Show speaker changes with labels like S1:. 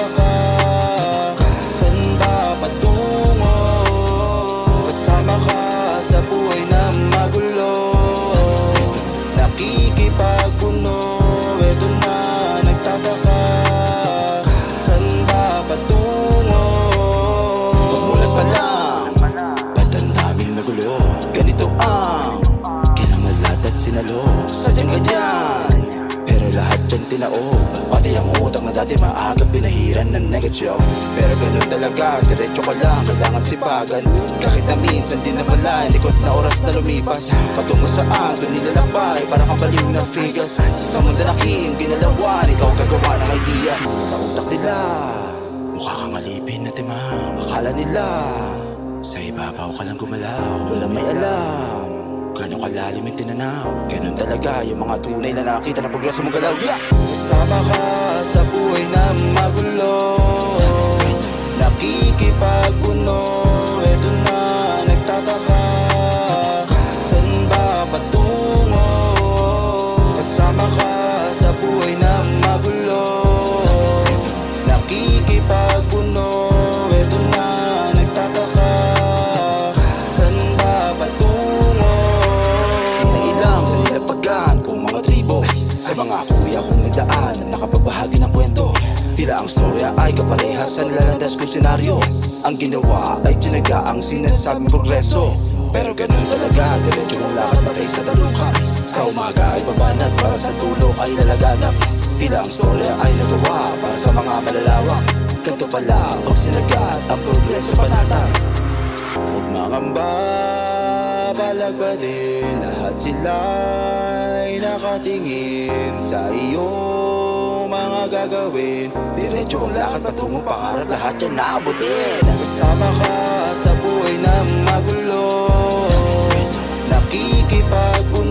S1: nagtataka, saan ba patungo? Kasama ka sa buhay na magulo, nakikipagpuno. Eto na nagtataka, saan ba patungo? Pagmulat pa lang, ba't ang daming nagulo? Ganito ang kinamalat at sinalo. Sadyang ganyan, pero lahat dyan tinaog. Pati ang utang na dati maaga pinahiran ng negasyon. Pero ganun talaga, diretso ka lang, kailangan sipagan. Kahit na minsan din na pala, likot na oras na lumipas. Patungo saan, doon nilalakbay, para kang baliw na figas. Sa mundo naking ginalawan, ikaw gagawa ng ideas. Sa utak nila, mukha kang alipin na timang. Akala nila, sa ibabaw ka lang gumalaw. Wala may alam, gano'ng kalalim yung tinanaw. Ganun talaga yung mga tunay na nakita ng progreso mong galaw. Yeah! Kasama ka sa buhay na magulo, nakikipagpuno. Eto na nagtataka, saan ba patungo? Kasama ka sa buhay na magulo, nakikipagpuno. Eto na nagtataka, saan ba patungo? Ilang sa nilapagan kung mga tribo, sa mga kuya kong nagdaan at nakapabahagi ng kwento. Tila ang storya ay kaparehas sa nilalandas kong senaryo. Ang ginawa ay tinaga ang sinasabing progreso. Pero ganun talaga, diretso mong lakad patay sa taluka. Sa umaga ay babanat, para sa tulo ay lalaganap. Tila ang storya ay nagawa para sa mga malalawak. Ganto pala pag sinagat ang progreso panatag. Huwag mangamba, palagpatin, lahat sila'y nakatingin sa iyong mga gagawin. Diretso ang lakad patungo pangarap, lahat yan naabutin. Kasama ka sa buhay na magulo, nakikipagpuno.